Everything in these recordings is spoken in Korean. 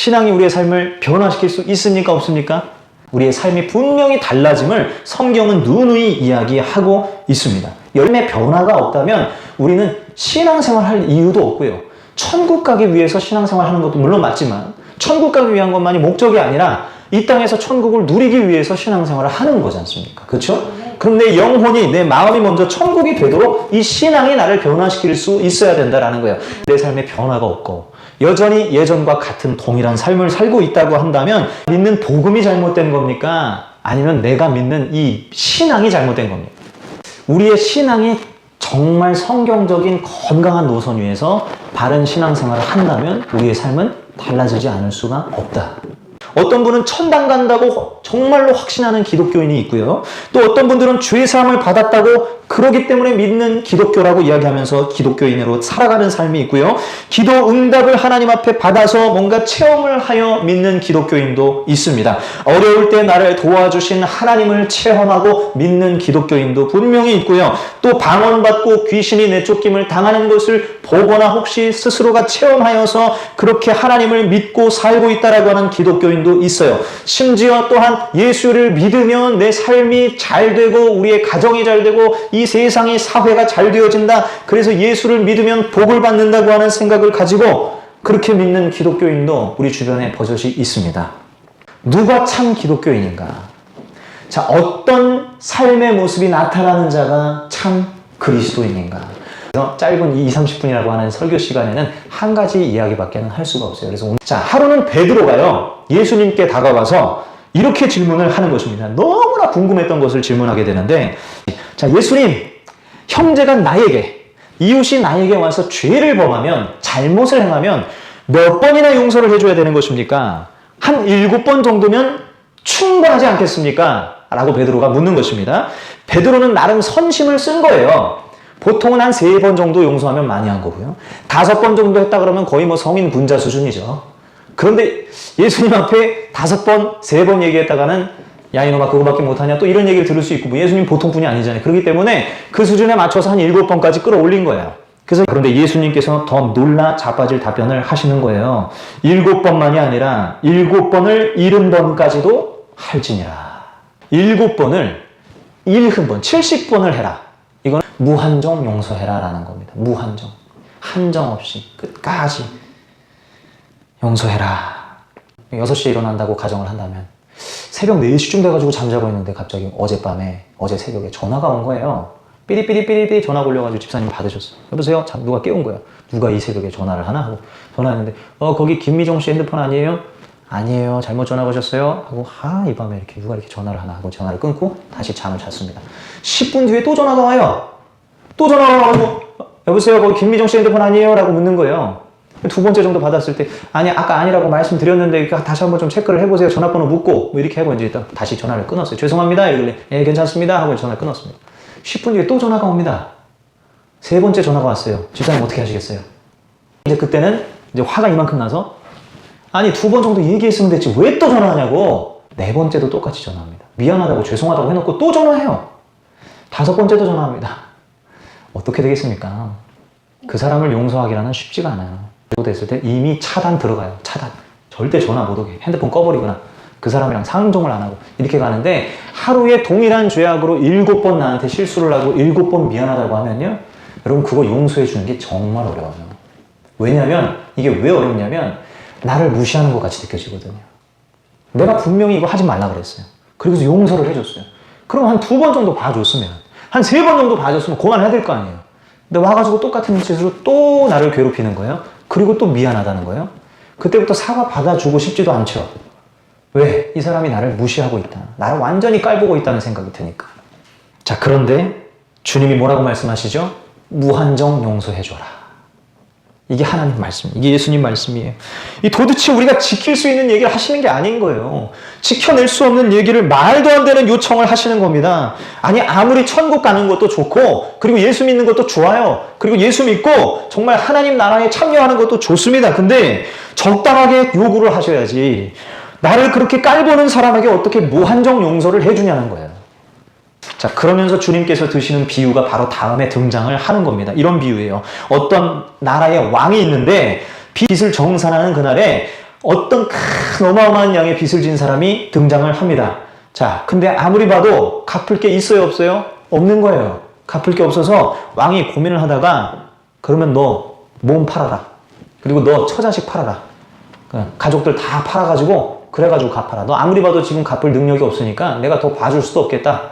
신앙이 우리의 삶을 변화시킬 수 있습니까? 없습니까? 우리의 삶이 분명히 달라짐을 성경은 누누이 이야기하고 있습니다. 열매 변화가 없다면 우리는 신앙생활 할 이유도 없고요. 천국 가기 위해서 신앙생활 하는 것도 물론 맞지만 천국 가기 위한 것만이 목적이 아니라 이 땅에서 천국을 누리기 위해서 신앙생활을 하는 거지 않습니까? 그렇죠? 그럼 내 영혼이, 내 마음이 먼저 천국이 되도록 이 신앙이 나를 변화시킬 수 있어야 된다라는 거예요. 내 삶에 변화가 없고 여전히 예전과 같은 동일한 삶을 살고 있다고 한다면 믿는 복음이 잘못된 겁니까? 아니면 내가 믿는 이 신앙이 잘못된 겁니까? 우리의 신앙이 정말 성경적인 건강한 노선 위에서 바른 신앙생활을 한다면 우리의 삶은 달라지지 않을 수가 없다. 어떤 분은 천당 간다고 정말로 확신하는 기독교인이 있고요. 또 어떤 분들은 죄사함을 받았다고 그러기 때문에 믿는 기독교라고 이야기하면서 기독교인으로 살아가는 삶이 있고요. 기도 응답을 하나님 앞에 받아서 뭔가 체험을 하여 믿는 기독교인도 있습니다. 어려울 때 나를 도와주신 하나님을 체험하고 믿는 기독교인도 분명히 있고요. 또 방언받고 귀신이 내쫓김을 당하는 것을 보거나 혹시 스스로가 체험하여서 그렇게 하나님을 믿고 살고 있다라고 하는 기독교인도 있어요. 심지어 또한 예수를 믿으면 내 삶이 잘 되고 우리의 가정이 잘 되고 이 세상의 사회가 잘 되어진다. 그래서 예수를 믿으면 복을 받는다고 하는 생각을 가지고 그렇게 믿는 기독교인도 우리 주변에 버젓이 있습니다. 누가 참 기독교인인가? 자, 어떤 삶의 모습이 나타나는 자가 참 그리스도인인가? 그래서 짧은 20-30분이라고 하는 설교 시간에는 한 가지 이야기밖에 할 수가 없어요. 그래서 오늘, 자, 하루는 베드로가요, 예수님께 다가가서 이렇게 질문을 하는 것입니다. 너무나 궁금했던 것을 질문하게 되는데, 자, 예수님, 형제가 나에게, 이웃이 나에게 와서 죄를 범하면, 잘못을 행하면 몇 번이나 용서를 해줘야 되는 것입니까? 한 7번 정도면 충분하지 않겠습니까? 라고 베드로가 묻는 것입니다. 베드로는 나름 선심을 쓴 거예요. 보통은 한 3번 정도 용서하면 많이 한 거고요. 5번 정도 했다 그러면 거의 뭐 성인 군자 수준이죠. 그런데 예수님 앞에 5번, 3번 얘기했다가는 야, 이놈아, 그거밖에 못하냐? 또 이런 얘기를 들을 수 있고, 뭐 예수님 보통 분이 아니잖아요. 그렇기 때문에 그 수준에 맞춰서 한 7번까지 끌어올린 거예요. 그런데 예수님께서 더 놀라 자빠질 답변을 하시는 거예요. 7번만이 아니라 7번을 70번까지도 할지니라. 7번을 70번, 70번을 해라. 이건 무한정 용서해라 라는 겁니다. 무한정. 한정 없이 끝까지 용서해라. 6시에 일어난다고 가정을 한다면 새벽 4시쯤 돼가지고 잠자고 있는데 갑자기 어제 새벽에 전화가 온 거예요. 삐리삐리삐리삐리 전화가 올려가지고 집사님 받으셨어요. 여보세요? 누가 깨운 거예요. 누가 이 새벽에 전화를 하나? 하고 전화했는데 거기 김미정 씨 핸드폰 아니에요? 아니에요. 잘못 전화 거셨어요? 하고 이 밤에 이렇게 누가 이렇게 전화를 하나 하고 전화를 끊고 다시 잠을 잤습니다. 10분 뒤에 또 전화가 와요. 또 전화가 와가지고 여보세요? 거기 김미정 씨 핸드폰 아니에요? 라고 묻는 거예요. 2번째 정도 받았을 때 아니 아까 아니라고 말씀드렸는데 다시 한번 좀 체크를 해보세요. 전화번호 묻고 뭐 이렇게 하고 이제 일단 다시 전화를 끊었어요. 죄송합니다. 이러길래 예 괜찮습니다 하고 전화를 끊었습니다. 10분 뒤에 또 전화가 옵니다. 3번째 전화가 왔어요. 집사님 어떻게 하시겠어요? 이제 그때는 이제 화가 이만큼 나서 아니 2번 정도 얘기했으면 됐지 왜 또 전화하냐고 4번째도 똑같이 전화합니다. 미안하다고 죄송하다고 해놓고 또 전화해요. 5번째도 전화합니다. 어떻게 되겠습니까? 그 사람을 용서하기라는 쉽지가 않아요. 그리고 됐을 때 이미 차단 들어가요. 차단. 절대 전화 못 오게. 핸드폰 꺼버리거나 그 사람이랑 상종을 안 하고 이렇게 가는데 하루에 동일한 죄악으로 7번 나한테 실수를 하고 7번 미안하다고 하면요. 여러분 그거 용서해 주는 게 정말 어려워요. 왜냐면 이게 왜 어렵냐면 나를 무시하는 것 같이 느껴지거든요. 내가 분명히 이거 하지 말라 그랬어요. 그래서 용서를 해줬어요. 그럼 한 2번 정도 봐줬으면 한 3번 정도 봐줬으면 그만해야 될 거 아니에요. 근데 와가지고 똑같은 짓으로 또 나를 괴롭히는 거예요. 그리고 또 미안하다는 거예요. 그때부터 사과 받아주고 싶지도 않죠. 왜? 이 사람이 나를 무시하고 있다. 나를 완전히 깔보고 있다는 생각이 드니까. 자, 그런데 주님이 뭐라고 말씀하시죠? 무한정 용서해줘라. 이게 하나님 말씀, 이게 예수님 말씀이에요. 이 도대체 우리가 지킬 수 있는 얘기를 하시는 게 아닌 거예요. 지켜낼 수 없는 얘기를 말도 안 되는 요청을 하시는 겁니다. 아니 아무리 천국 가는 것도 좋고 그리고 예수 믿는 것도 좋아요. 그리고 예수 믿고 정말 하나님 나라에 참여하는 것도 좋습니다. 근데 적당하게 요구를 하셔야지 나를 그렇게 깔보는 사람에게 어떻게 무한정 용서를 해주냐는 거예요. 자, 그러면서 주님께서 드시는 비유가 바로 다음에 등장을 하는 겁니다. 이런 비유예요. 어떤 나라에 왕이 있는데 빚을 정산하는 그날에 어떤 큰 어마어마한 양의 빚을 진 사람이 등장을 합니다. 자, 근데 아무리 봐도 갚을 게 있어요, 없어요? 없는 거예요. 갚을 게 없어서 왕이 고민을 하다가 그러면 너 몸 팔아라. 그리고 너 처자식 팔아라. 가족들 다 팔아가지고 그래가지고 갚아라. 너 아무리 봐도 지금 갚을 능력이 없으니까 내가 더 봐줄 수도 없겠다.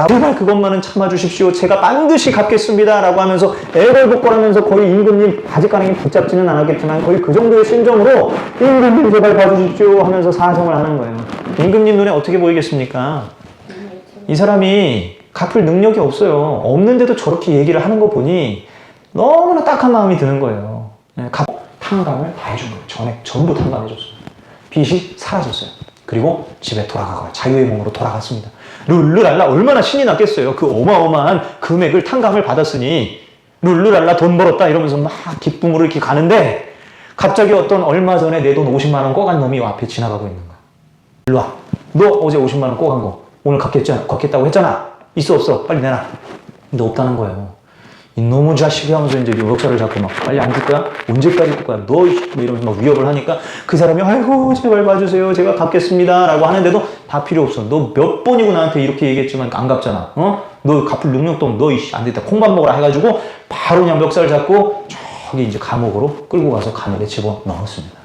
제발 그것만은 참아주십시오. 제가 반드시 갚겠습니다. 라고 하면서 애걸복걸하면서 거의 임금님 바지가랑이 붙잡지는 않았겠지만 거의 그 정도의 심정으로 임금님 제발 봐주십시오 하면서 사정을 하는 거예요. 임금님 눈에 어떻게 보이겠습니까? 이 사람이 갚을 능력이 없어요. 없는데도 저렇게 얘기를 하는 거 보니 너무나 딱한 마음이 드는 거예요. 탕감을 다 해준 거예요. 전액 전부 탕감해줬어요. 빚이 사라졌어요. 그리고 집에 돌아가고 자유의 몸으로 돌아갔습니다. 룰루랄라 얼마나 신이 났겠어요. 그 어마어마한 금액을 탕감을 받았으니 룰루랄라 돈 벌었다 이러면서 막 기쁨으로 이렇게 가는데 갑자기 어떤 얼마 전에 내 돈 50만 원 꺼간 놈이 앞에 지나가고 있는 거야. 일로 와. 너 어제 50만 원 꺼간 거 오늘 갚겠다고 했잖아. 있어 없어? 빨리 내놔. 근데 없다는 거예요. 이놈의 자식이 하면서 이제 멱살을 잡고 막 빨리 안 줄 거야? 언제까지 줄 거야? 너 뭐 이러면서 막 위협을 하니까 그 사람이 아이고 제발 봐주세요. 제가 갚겠습니다. 라고 하는데도 다 필요 없어. 너 몇 번이고 나한테 이렇게 얘기했지만 안 갚잖아. 너 갚을 능력도 없는 너 안 됐다. 콩밥 먹으라 해가지고 바로 그냥 멱살 잡고 저기 이제 감옥으로 끌고 가서 감옥에 집어넣었습니다.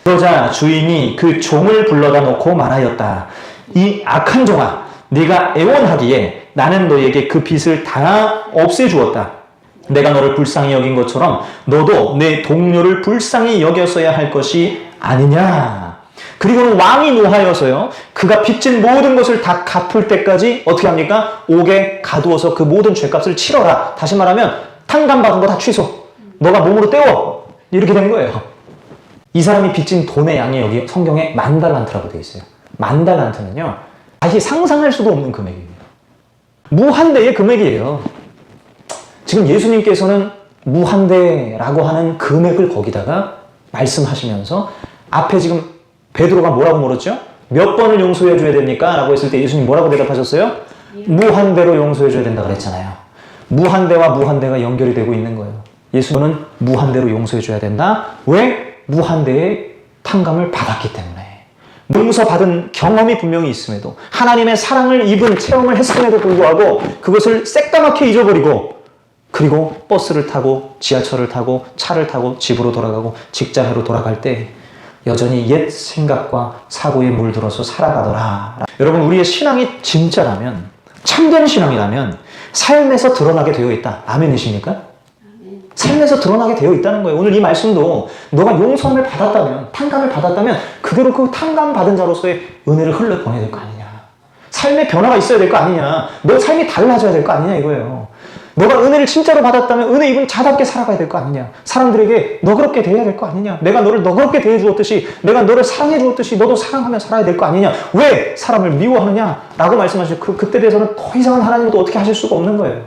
그러자 주인이 그 종을 불러다 놓고 말하였다. 이 악한 종아, 네가 애원하기에 나는 너에게 그 빚을 다 없애주었다. 내가 너를 불쌍히 여긴 것처럼 너도 내 동료를 불쌍히 여겼어야 할 것이 아니냐. 그리고는 왕이 노하여서요. 그가 빚진 모든 것을 다 갚을 때까지 어떻게 합니까? 옥에 가두어서 그 모든 죄값을 치러라. 다시 말하면 탕감받은 거 다 취소. 너가 몸으로 때워. 이렇게 된 거예요. 이 사람이 빚진 돈의 양이 여기 성경에 10,000달란트라고 되어 있어요. 10,000달란트는요. 다시 상상할 수도 없는 금액입니다. 무한대의 금액이에요. 지금 예수님께서는 무한대라고 하는 금액을 거기다가 말씀하시면서 앞에 지금 베드로가 뭐라고 물었죠? 몇 번을 용서해 줘야 됩니까? 라고 했을 때 예수님 뭐라고 대답하셨어요? 무한대로 용서해 줘야 된다고 그랬잖아요. 무한대와 무한대가 연결이 되고 있는 거예요. 예수님은 무한대로 용서해 줘야 된다. 왜? 무한대의 탕감을 받았기 때문에. 용서받은 경험이 분명히 있음에도 하나님의 사랑을 입은 체험을 했음에도 불구하고 그것을 새까맣게 잊어버리고 그리고 버스를 타고 지하철을 타고 차를 타고 집으로 돌아가고 직장으로 돌아갈 때 여전히 옛 생각과 사고에 물들어서 살아가더라. 여러분 우리의 신앙이 진짜라면 참된 신앙이라면 삶에서 드러나게 되어 있다. 아멘이십니까? 삶에서 드러나게 되어 있다는 거예요. 오늘 이 말씀도 너가 용서함을 받았다면, 탕감을 받았다면 그대로 그 탕감 받은 자로서의 은혜를 흘러보내야 될 거 아니냐. 삶의 변화가 있어야 될 거 아니냐. 너 삶이 달라져야 될 거 아니냐 이거예요. 너가 은혜를 진짜로 받았다면 은혜 입은 자답게 살아가야 될 거 아니냐. 사람들에게 너그럽게 대해야 될 거 아니냐. 내가 너를 너그럽게 대해 주었듯이 내가 너를 사랑해 주었듯이 너도 사랑하며 살아야 될 거 아니냐. 왜 사람을 미워하느냐 라고 말씀하시고 그때 대해서는 더 이상은 하나님도 어떻게 하실 수가 없는 거예요.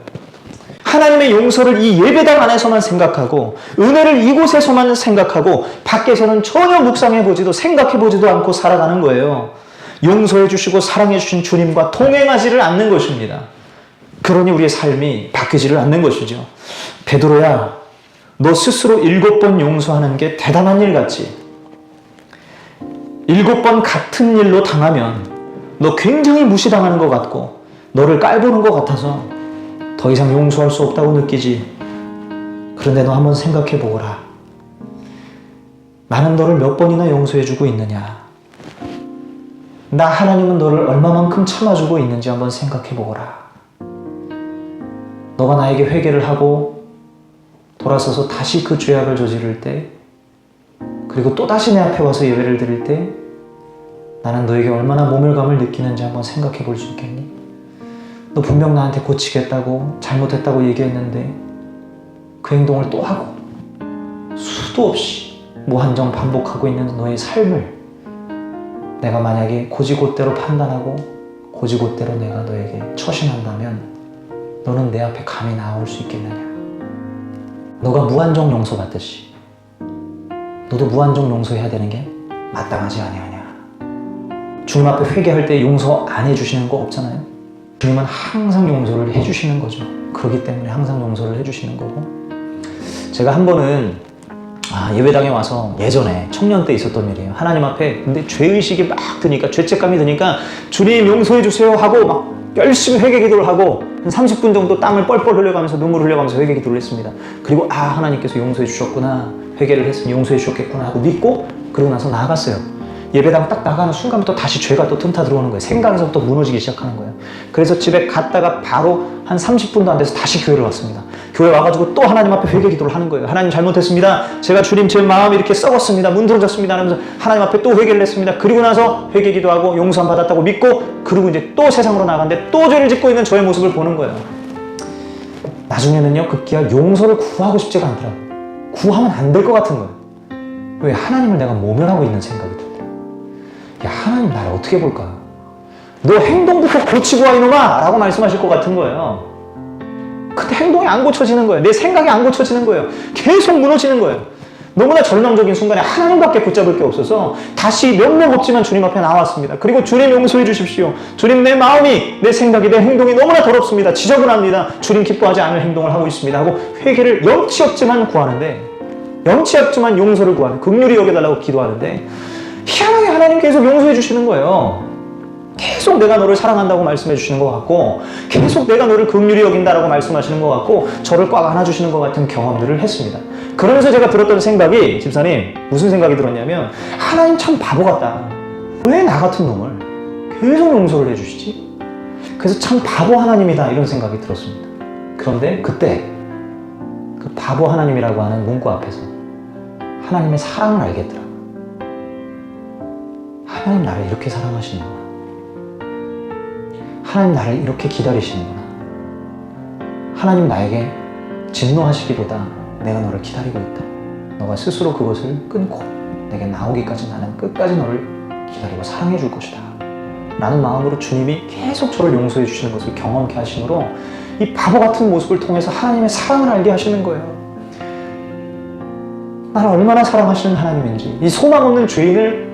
하나님의 용서를 이 예배당 안에서만 생각하고 은혜를 이곳에서만 생각하고 밖에서는 전혀 묵상해보지도 생각해보지도 않고 살아가는 거예요. 용서해 주시고 사랑해 주신 주님과 동행하지를 않는 것입니다. 그러니 우리의 삶이 바뀌지를 않는 것이죠. 베드로야, 너 스스로 7번 용서하는 게 대단한 일 같지? 7번 같은 일로 당하면 너 굉장히 무시당하는 것 같고 너를 깔보는 것 같아서 더 이상 용서할 수 없다고 느끼지. 그런데 너 한번 생각해 보거라. 나는 너를 몇 번이나 용서해주고 있느냐? 나 하나님은 너를 얼마만큼 참아주고 있는지 한번 생각해 보거라. 너가 나에게 회개를 하고 돌아서서 다시 그 죄악을 저지를 때 그리고 또다시 내 앞에 와서 예배를 드릴 때 나는 너에게 얼마나 모멸감을 느끼는지 한번 생각해 볼 수 있겠니? 너 분명 나한테 고치겠다고 잘못했다고 얘기했는데 그 행동을 또 하고 수도 없이 무한정 반복하고 있는 너의 삶을 내가 만약에 고지곳대로 판단하고 고지곳대로 내가 너에게 처신한다면 너는 내 앞에 감히 나올 수 있겠느냐? 너가 무한정 용서받듯이 너도 무한정 용서해야 되는 게 마땅하지 아니하냐? 주님 앞에 회개할 때 용서 안 해주시는 거 없잖아요? 주님은 항상 용서를 해주시는 거죠. 그렇기 때문에 항상 용서를 해주시는 거고 제가 한 번은 예배당에 와서 예전에 청년 때 있었던 일이에요. 하나님 앞에 근데 죄의식이 막 드니까, 죄책감이 드니까 주님 용서해 주세요 하고 막 열심히 회개 기도를 하고 한 30분 정도 땀을 뻘뻘 흘려가면서 눈물 흘려가면서 회개 기도를 했습니다. 그리고 하나님께서 용서해 주셨구나, 회개를 했으니 용서해 주셨겠구나 하고 믿고, 그러고 나서 나아갔어요. 예배당 딱 나가는 순간부터 다시 죄가 또 틈타 들어오는 거예요. 생각에서부터 무너지기 시작하는 거예요. 그래서 집에 갔다가 바로 한 30분도 안 돼서 다시 교회를 왔습니다. 교회 와가지고 또 하나님 앞에 회개 기도를 하는 거예요. 하나님 잘못했습니다. 제가 주님 제 마음이 이렇게 썩었습니다. 문드러졌습니다. 하면서 하나님 앞에 또 회개를 했습니다. 그리고 나서 회개 기도하고 용서함 받았다고 믿고, 그리고 이제 또 세상으로 나갔는데 또 죄를 짓고 있는 저의 모습을 보는 거예요. 나중에는요, 급기야 용서를 구하고 싶지가 않더라고요. 구하면 안 될 것 같은 거예요. 왜? 하나님을 내가 모면하고 있는 생각이 들어요. 야, 하나님 나를 어떻게 볼까? 너 행동부터 고치고 와 이놈아! 라고 말씀하실 것 같은 거예요. 근데 행동이 안 고쳐지는 거예요. 내 생각이 안 고쳐지는 거예요. 계속 무너지는 거예요. 너무나 절망적인 순간에 하나님밖에 붙잡을 게 없어서 다시 몇몇 없지만 주님 앞에 나왔습니다. 그리고 주님 용서해 주십시오. 주님, 내 마음이, 내 생각이, 내 행동이 너무나 더럽습니다. 지저분합니다. 주님 기뻐하지 않을 행동을 하고 있습니다 하고 회개를 염치 없지만 구하는데, 염치 없지만 용서를 구하는, 긍휼히 여겨달라고 기도하는데, 희한하게 하나님 계속 용서해 주시는 거예요. 계속 내가 너를 사랑한다고 말씀해 주시는 것 같고, 계속 내가 너를 긍휼히 여긴다라고 말씀하시는 것 같고, 저를 꽉 안아주시는 것 같은 경험들을 했습니다. 그러면서 제가 들었던 생각이, 집사님 무슨 생각이 들었냐면, 하나님 참 바보 같다. 왜 나 같은 놈을 계속 용서를 해주시지? 그래서 참 바보 하나님이다, 이런 생각이 들었습니다. 그런데 그때 그 바보 하나님이라고 하는 문구 앞에서 하나님의 사랑을 알겠더라. 하나님 나를 이렇게 사랑하시는구나. 하나님 나를 이렇게 기다리시는구나. 하나님 나에게 진노하시기보다 내가 너를 기다리고 있다. 너가 스스로 그것을 끊고 내게 나오기까지 나는 끝까지 너를 기다리고 사랑해 줄 것이다. 라는 마음으로 주님이 계속 저를 용서해 주시는 것을 경험케 하심으로 이 바보 같은 모습을 통해서 하나님의 사랑을 알게 하시는 거예요. 나를 얼마나 사랑하시는 하나님인지, 이 소망 없는 죄인을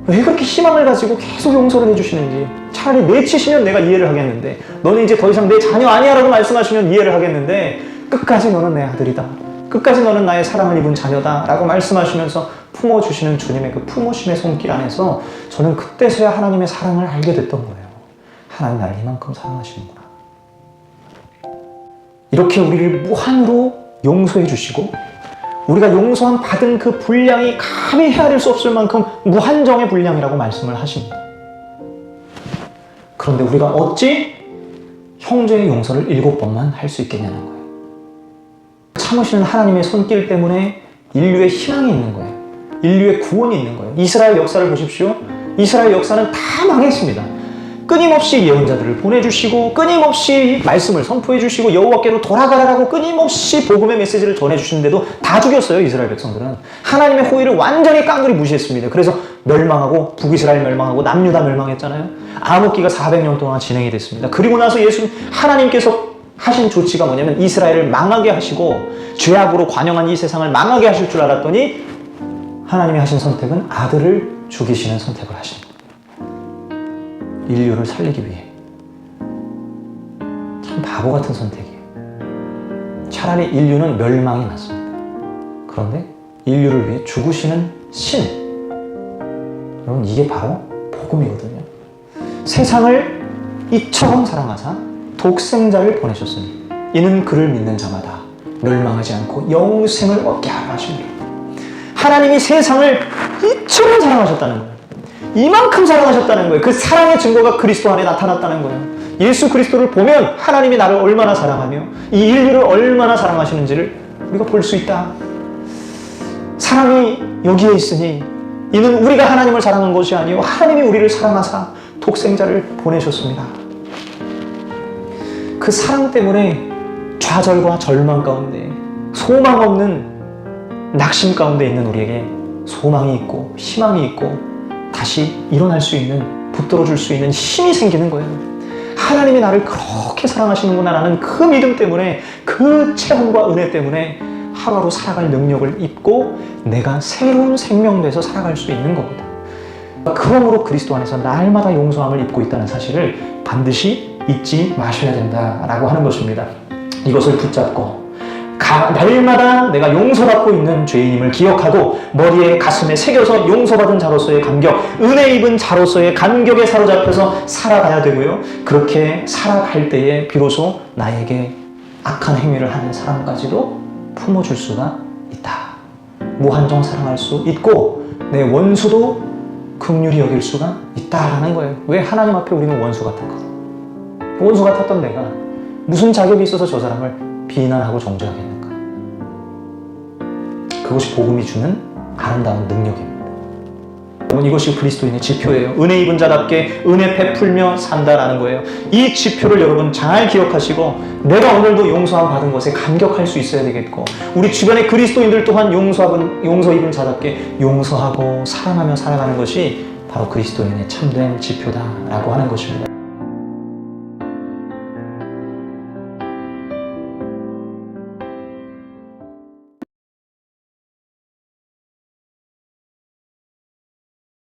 왜 그렇게 희망을 가지고 계속 용서를 해주시는지, 차라리 내치시면 내가 이해를 하겠는데, 너는 이제 더 이상 내 자녀 아니야 라고 말씀하시면 이해를 하겠는데, 끝까지 너는 내 아들이다, 끝까지 너는 나의 사랑을 입은 자녀다 라고 말씀하시면서 품어주시는 주님의 그 품으심의 손길 안에서 저는 그때서야 하나님의 사랑을 알게 됐던 거예요. 하나님 나를 이만큼 사랑하시는구나. 이렇게 우리를 무한으로 용서해 주시고, 우리가 용서함 받은 그 분량이 감히 헤아릴 수 없을 만큼 무한정의 분량이라고 말씀을 하십니다. 그런데 우리가 어찌 형제의 용서를 7번만 할 수 있겠냐는 거예요. 참으시는 하나님의 손길 때문에 인류의 희망이 있는 거예요. 인류의 구원이 있는 거예요. 이스라엘 역사를 보십시오. 이스라엘 역사는 다 망했습니다. 끊임없이 예언자들을 보내주시고, 끊임없이 말씀을 선포해 주시고, 여호와께로 돌아가라라고 끊임없이 복음의 메시지를 전해주시는데도 다 죽였어요. 이스라엘 백성들은 하나님의 호의를 완전히 깡그리 무시했습니다. 그래서 멸망하고, 북이스라엘 멸망하고, 남유다 멸망했잖아요. 암흑기가 400년 동안 진행이 됐습니다. 그리고 나서 하나님께서 하신 조치가 뭐냐면, 이스라엘을 망하게 하시고 죄악으로 관영한 이 세상을 망하게 하실 줄 알았더니 하나님이 하신 선택은 아들을 죽이시는 선택을 하십니다. 인류를 살리기 위해. 참 바보 같은 선택이에요. 차라리 인류는 멸망이 낫습니다. 그런데 인류를 위해 죽으시는 신, 여러분 이게 바로 복음이거든요. 세상을 이처럼 사랑하사 독생자를 보내셨으니 이는 그를 믿는 자마다 멸망하지 않고 영생을 얻게 하려 하십니다. 하나님이 세상을 이처럼 사랑하셨다는 거예요. 이만큼 사랑하셨다는 거예요. 그 사랑의 증거가 그리스도 안에 나타났다는 거예요. 예수 그리스도를 보면 하나님이 나를 얼마나 사랑하며 이 인류를 얼마나 사랑하시는지를 우리가 볼 수 있다. 사랑이 여기에 있으니 이는 우리가 하나님을 사랑한 것이 아니요 하나님이 우리를 사랑하사 독생자를 보내셨습니다. 그 사랑 때문에 좌절과 절망 가운데, 소망 없는 낙심 가운데 있는 우리에게 소망이 있고 희망이 있고 다시 일어날 수 있는, 붙들어줄 수 있는 힘이 생기는 거예요. 하나님이 나를 그렇게 사랑하시는구나 라는 그 믿음 때문에, 그 체험과 은혜 때문에 하루하루 살아갈 능력을 입고 내가 새로운 생명돼서 살아갈 수 있는 겁니다. 그러므로 그리스도 안에서 날마다 용서함을 입고 있다는 사실을 반드시 잊지 마셔야 된다라고 하는 것입니다. 이것을 붙잡고 날마다 내가 용서받고 있는 죄인임을 기억하고 머리에 가슴에 새겨서 용서받은 자로서의 감격, 은혜 입은 자로서의 감격에 사로잡혀서 살아가야 되고요. 그렇게 살아갈 때에 비로소 나에게 악한 행위를 하는 사람까지도 품어줄 수가 있다. 무한정 사랑할 수 있고 내 원수도 긍휼히 여길 수가 있다라는 거예요. 왜 하나님 앞에 우리는 원수 같았거든. 원수 같았던 내가 무슨 자격이 있어서 저 사람을 비난하고 정죄하겠는가. 그것이 복음이 주는 아름다운 능력입니다. 여러분, 이것이 그리스도인의 지표예요. 은혜 입은 자답게 은혜 베풀며 산다라는 거예요. 이 지표를 여러분 잘 기억하시고 내가 오늘도 용서 받은 것에 감격할 수 있어야 되겠고 우리 주변의 그리스도인들 또한 용서 입은 자답게 용서하고 사랑하며 살아가는 것이 바로 그리스도인의 참된 지표다라고 하는 것입니다.